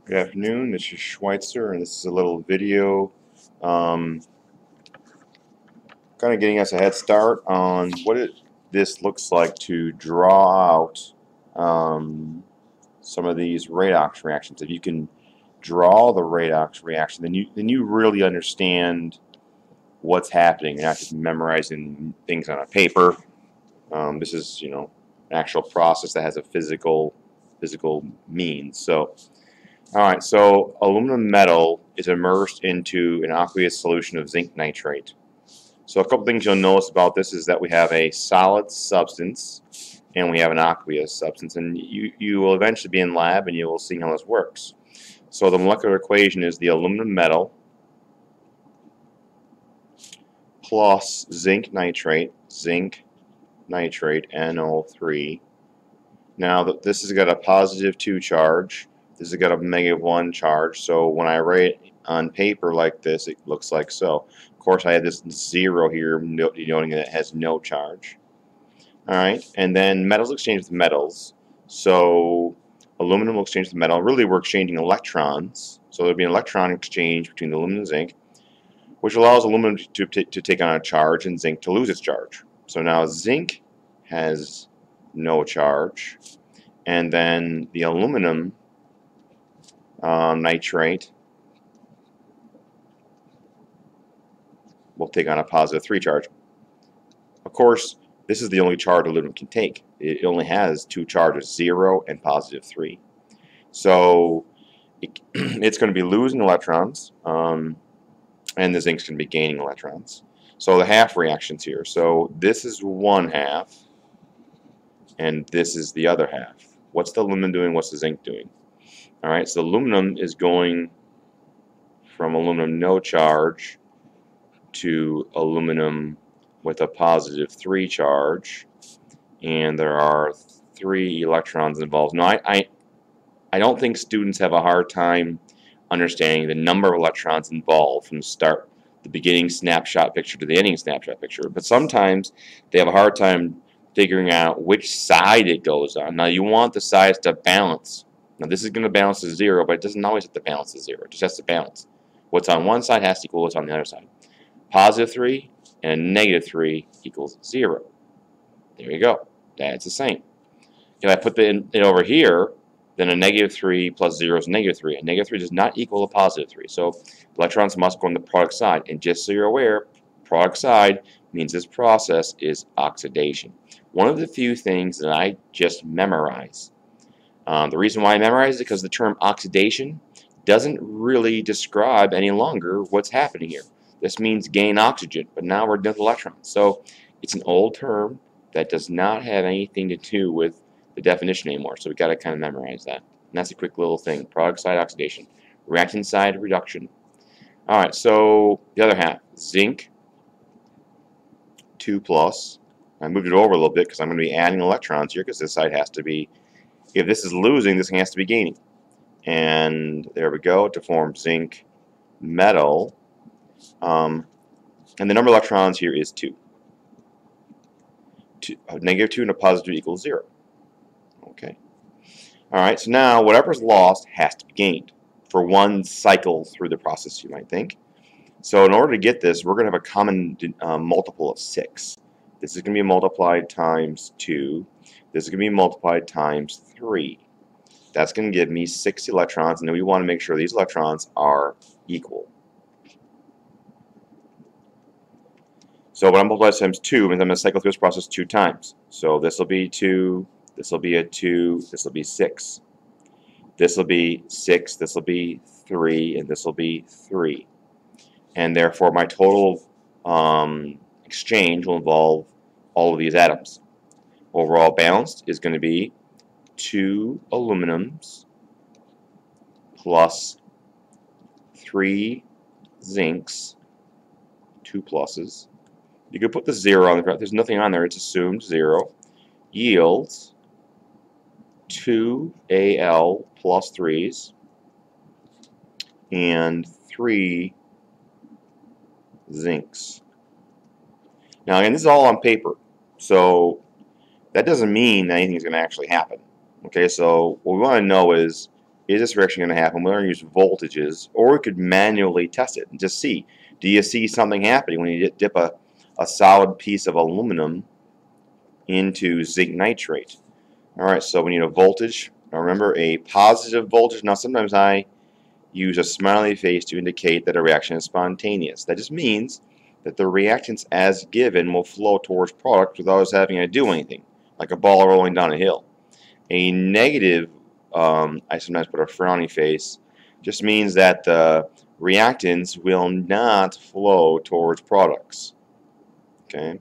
Good afternoon, this is Schweitzer, and this is a little video um, kind of getting us a head start on this looks like to draw out some of these redox reactions. If you can draw the redox reaction, then you really understand what's happening. You're not just memorizing things on a paper. This is, an actual process that has a physical means. So. Alright, so aluminum metal is immersed into an aqueous solution of zinc nitrate. So a couple things you'll notice about this is that we have a solid substance and we have an aqueous substance, and you will eventually be in lab and you will see how this works. So the molecular equation is the aluminum metal plus zinc nitrate, NO3. Now this has got a positive 2 charge. This has got a -1 charge, so when I write on paper like this, it looks like so. Of course, I have this 0 here, denoting that it has no charge. Alright, and then metals exchange with metals. So aluminum will exchange with metal. Really, we're exchanging electrons. So there'll be an electron exchange between the aluminum and zinc, which allows aluminum to take on a charge and zinc to lose its charge. So now zinc has no charge, and then the aluminum nitrate will take on a positive 3 charge. Of course, this is the only charge aluminum can take. It only has 2 charges, 0 and positive 3. So it's going to be losing electrons, and the zinc's going to be gaining electrons. So the half reactions here. So this is one half, and this is the other half. What's the aluminum doing? What's the zinc doing? Alright, so aluminum is going from aluminum no charge to aluminum with a positive 3 charge, and there are 3 electrons involved. Now, I don't think students have a hard time understanding the number of electrons involved from the beginning snapshot picture to the ending snapshot picture, but sometimes they have a hard time figuring out which side it goes on. Now, you want the sides to balance. Now, this is going to balance to 0, but it doesn't always have to balance to 0. It just has to balance. What's on one side has to equal what's on the other side. Positive 3 and a negative 3 equals 0. There you go. That's the same. If I put it over here, then a negative 3 plus 0 is negative 3. A negative 3 does not equal a positive 3. So electrons must go on the product side. And just so you're aware, product side means this process is oxidation. One of the few things that I just memorize. The reason why I memorize it is because the term oxidation doesn't really describe any longer what's happening here. This means gain oxygen, but now we're dealing with electrons. So it's an old term that does not have anything to do with the definition anymore. So we've got to kind of memorize that. And that's a quick little thing. Product side oxidation. Reactant side reduction. Alright, so the other half. Zinc 2 plus. I moved it over a little bit because I'm going to be adding electrons here because this side has to be, if this is losing, this has to be gaining. And there we go, to form zinc metal. And the number of electrons here is 2. Negative 2 and a positive 2 equals 0. Okay. Alright, so now whatever's lost has to be gained for one cycle through the process, you might think. So in order to get this, we're going to have a common multiple of 6. This is going to be multiplied times 2. This is going to be multiplied times 3. That's going to give me 6 electrons, and then we want to make sure these electrons are equal. So when I multiply times 2 means I'm going to cycle through this process 2 times. So this will be 2, this will be a 2, this will be 6. This will be 6, this will be 3, and this will be 3. And therefore my total exchange will involve all of these atoms. Overall balanced is going to be 2 aluminums plus 3 zincs, 2 pluses. You could put the 0 on the graph. There's nothing on there. It's assumed 0. Yields 2 Al plus 3s and 3 zincs. Now, again, this is all on paper, so that doesn't mean that anything is going to actually happen. Okay, so what we want to know is is this reaction going to happen? We're going to use voltages, or we could manually test it and just see. Do you see something happening when you dip a solid piece of aluminum into zinc nitrate? Alright, so we need a voltage. Now remember, a positive voltage. Now sometimes I use a smiley face to indicate that a reaction is spontaneous. That just means that the reactants as given will flow towards product without us having to do anything, like a ball rolling down a hill. A negative, I sometimes put a frowny face, just means that the reactants will not flow towards products. Okay,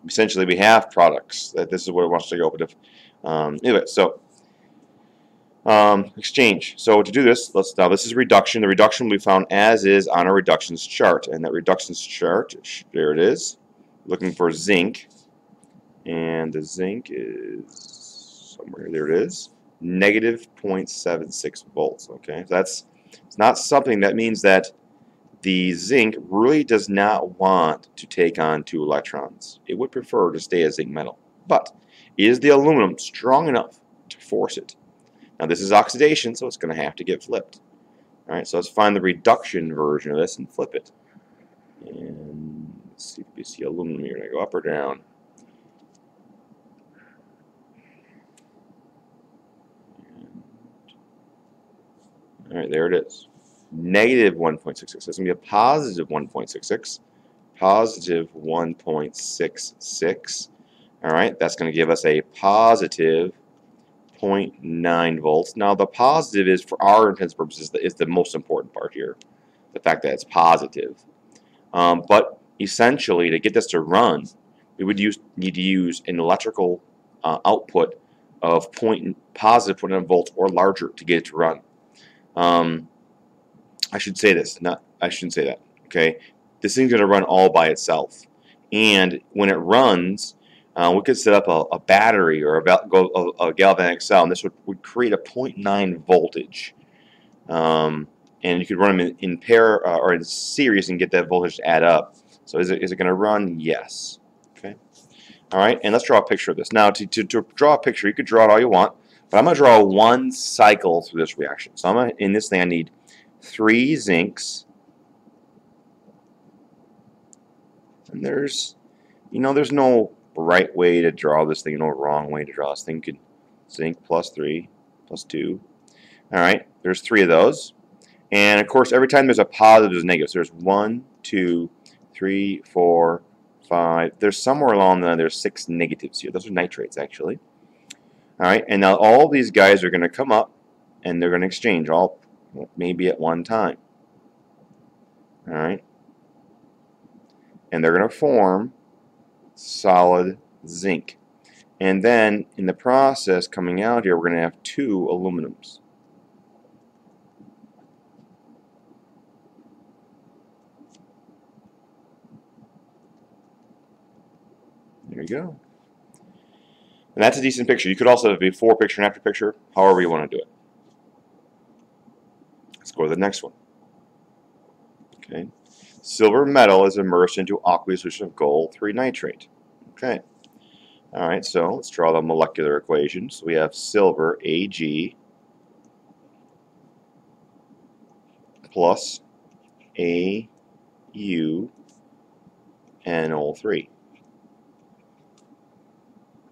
essentially we have products. That this is where it wants to go. But if anyway, so exchange. So to do this, now this is reduction. The reduction will be found as is on a reductance chart, and that reductance chart, there it is. Looking for zinc, and the zinc is somewhere. There it is. Negative 0.76 volts. Okay, that's it's not something that means that the zinc really does not want to take on 2 electrons. It would prefer to stay a zinc metal. But is the aluminum strong enough to force it? Now this is oxidation, so it's going to have to get flipped. Alright, so let's find the reduction version of this and flip it. And let's see if we see aluminum here. Going to go up or down. Alright, there it is. Negative 1.66. It's going to be a positive 1.66. Positive 1.66. Alright, that's going to give us a positive 0.9 volts. Now the positive is, for our intents purposes, is the most important part here. The fact that it's positive. But essentially, to get this to run, we would need to use an electrical output of positive 0.9 volts or larger to get it to run. I should say this. I shouldn't say that. Okay, this thing's going to run all by itself, and when it runs, we could set up a battery or a galvanic cell, and this would create a 0.9 voltage. And you could run them in pair or in series and get that voltage to add up. So is it going to run? Yes. Okay. All right, and let's draw a picture of this. Now, to draw a picture, you could draw it all you want, but I'm going to draw one cycle through this reaction. So in this thing, I need 3 zincs, and there's no right way to draw this thing, no wrong way to draw this thing. You could zinc plus 3 plus 2. All right, there's 3 of those, and of course, every time there's a positive, there's a negative. So there's 1, 2, 3, 4, 5. There's somewhere along there. There's 6 negatives here. Those are nitrates, actually. All right, and now all these guys are going to come up, and they're going to exchange all maybe at one time. All right, and they're going to form solid zinc. And then in the process coming out here, we're going to have 2 aluminums. There you go. And that's a decent picture. You could also have a before picture and after picture, however you want to do it. Let's go to the next one. Okay. Silver metal is immersed into aqueous solution of gold 3 nitrate. Okay. All right, so let's draw the molecular equation. So we have silver Ag plus AuNO3.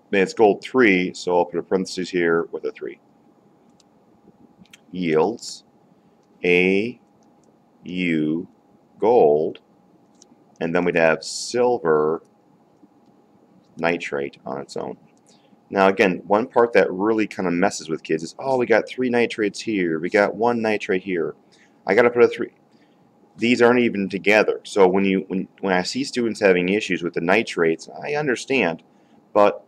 Then it's gold 3, so I'll put a parenthesis here with a 3. Yields AU gold, and then we'd have silver nitrate on its own. Now again, one part that really kind of messes with kids is, oh, we got 3 nitrates here, we got 1 nitrate here. I got to put a 3. These aren't even together. So when I see students having issues with the nitrates, I understand, but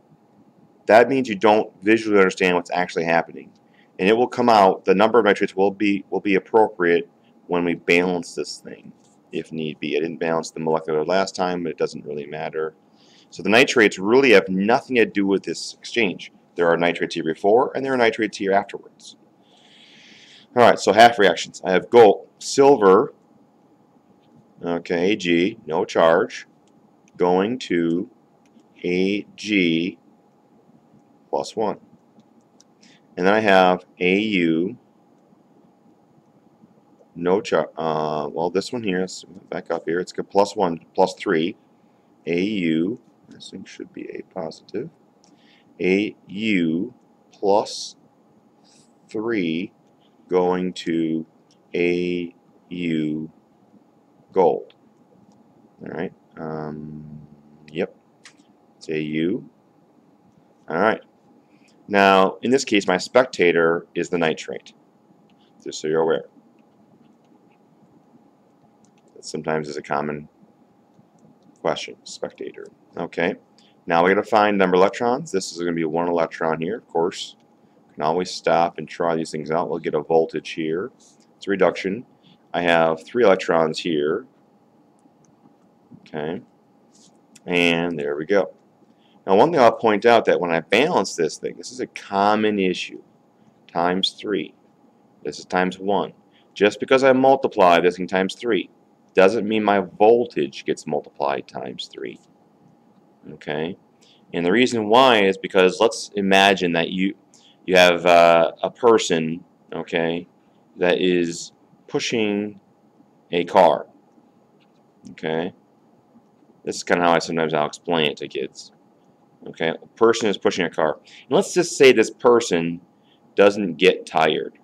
that means you don't visually understand what's actually happening. And it will come out, the number of nitrates will be appropriate when we balance this thing, if need be. I didn't balance the molecular last time, but it doesn't really matter. So the nitrates really have nothing to do with this exchange. There are nitrates here before, and there are nitrates here afterwards. Alright, so half reactions. I have gold, silver, okay, Ag, no charge, going to Ag plus 1. And then I have AU no charge. Well, this one here, let's back up here. It's got +1, +3. AU, this thing should be A positive. AU +3 going to AU gold. All right. Yep. It's AU. All right. Now, in this case, my spectator is the nitrate, just so you're aware. That sometimes is a common question, spectator. Okay. Now we got to find number of electrons. This is going to be 1 electron here, of course. You can always stop and try these things out. We'll get a voltage here. It's a reduction. I have 3 electrons here. Okay. And there we go. Now, one thing I'll point out that when I balance this thing, this is a common issue. Times 3. This is times 1. Just because I multiply this thing times 3 doesn't mean my voltage gets multiplied times 3. Okay? And the reason why is because let's imagine that you have a person, okay, that is pushing a car. Okay? This is kind of how I'll explain it to kids. Okay, a person is pushing a car. And let's just say this person doesn't get tired.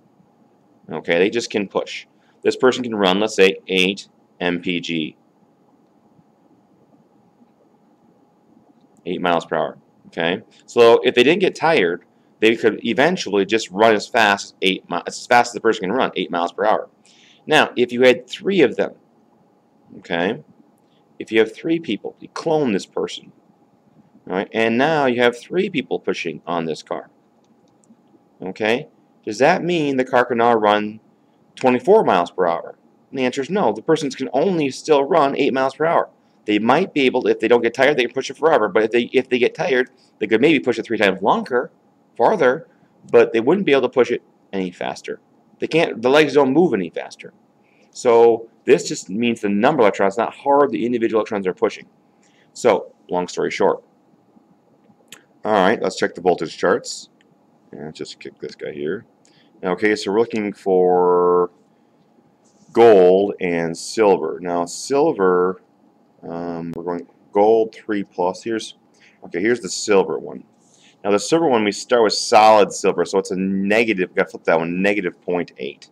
Okay, they just can push. This person can run, let's say, 8 mpg. 8 miles per hour. Okay, so if they didn't get tired, they could eventually just run as fast as the person can run, 8 miles per hour. Now, if you had 3 of them, okay, if you have 3 people, you clone this person. All right, and now you have 3 people pushing on this car. Okay, does that mean the car can now run 24 miles per hour? And the answer is no. The person can only still run 8 miles per hour. They might be able, if they don't get tired, they can push it forever. But if they get tired, they could maybe push it 3 times longer, farther, but they wouldn't be able to push it any faster. They can't. The legs don't move any faster. So this just means the number of electrons, not how hard the individual electrons are pushing. So, long story short. Alright, let's check the voltage charts. And just kick this guy here. Okay, so we're looking for gold and silver. Now, silver, we're going gold 3+. Here's the silver one. Now, the silver one, we start with solid silver, so it's a negative. We've got to flip that one, negative 0.8.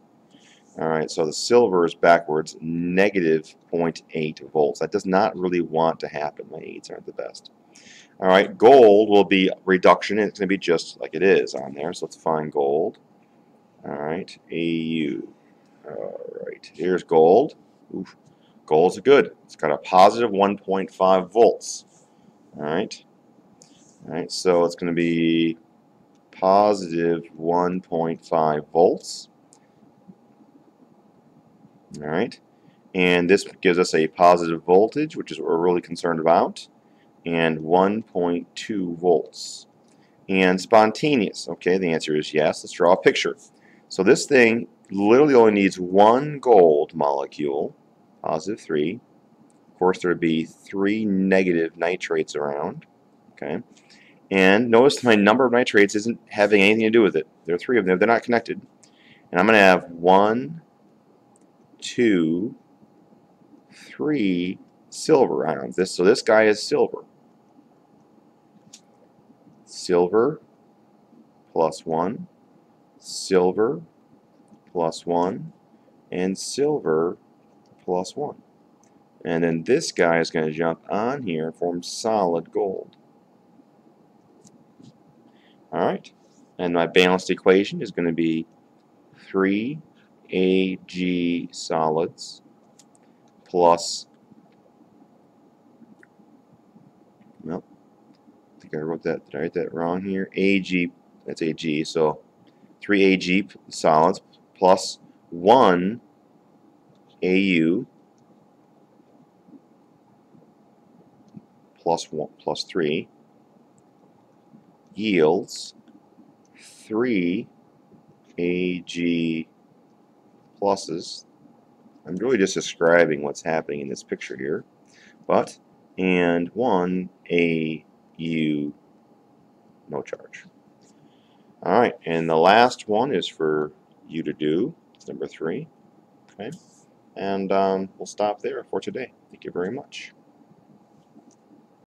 Alright, so the silver is backwards, negative 0.8 volts. That does not really want to happen. My 8s aren't the best. Alright, gold will be reduction, and it's going to be just like it is on there. So let's find gold. Alright, AU. Alright, here's gold. Oof. Gold's good. It's got a positive 1.5 volts. Alright. Alright, so it's going to be positive 1.5 volts. Alright. And this gives us a positive voltage, which is what we're really concerned about. And 1.2 volts. And spontaneous. Okay, the answer is yes. Let's draw a picture. So this thing literally only needs 1 gold molecule, positive 3. Of course, there would be 3 negative nitrates around. Okay, and notice my number of nitrates isn't having anything to do with it. There are 3 of them. They're not connected. And I'm going to have 1, 2, 3 silver ions. So this guy is silver. Silver +1, silver +1, and silver +1. And then this guy is going to jump on here and form solid gold. Alright, and my balanced equation is going to be 3 Ag solids plus, nope, I think I wrote that, did I write that wrong here? Ag, that's Ag, so 3 Ag solids plus 1 Au plus 3 yields 3 Ag pluses. I'm really just describing what's happening in this picture here, and 1 Au no charge. Alright, and the last one is for you to do. It's number 3. Okay, and we'll stop there for today. Thank you very much.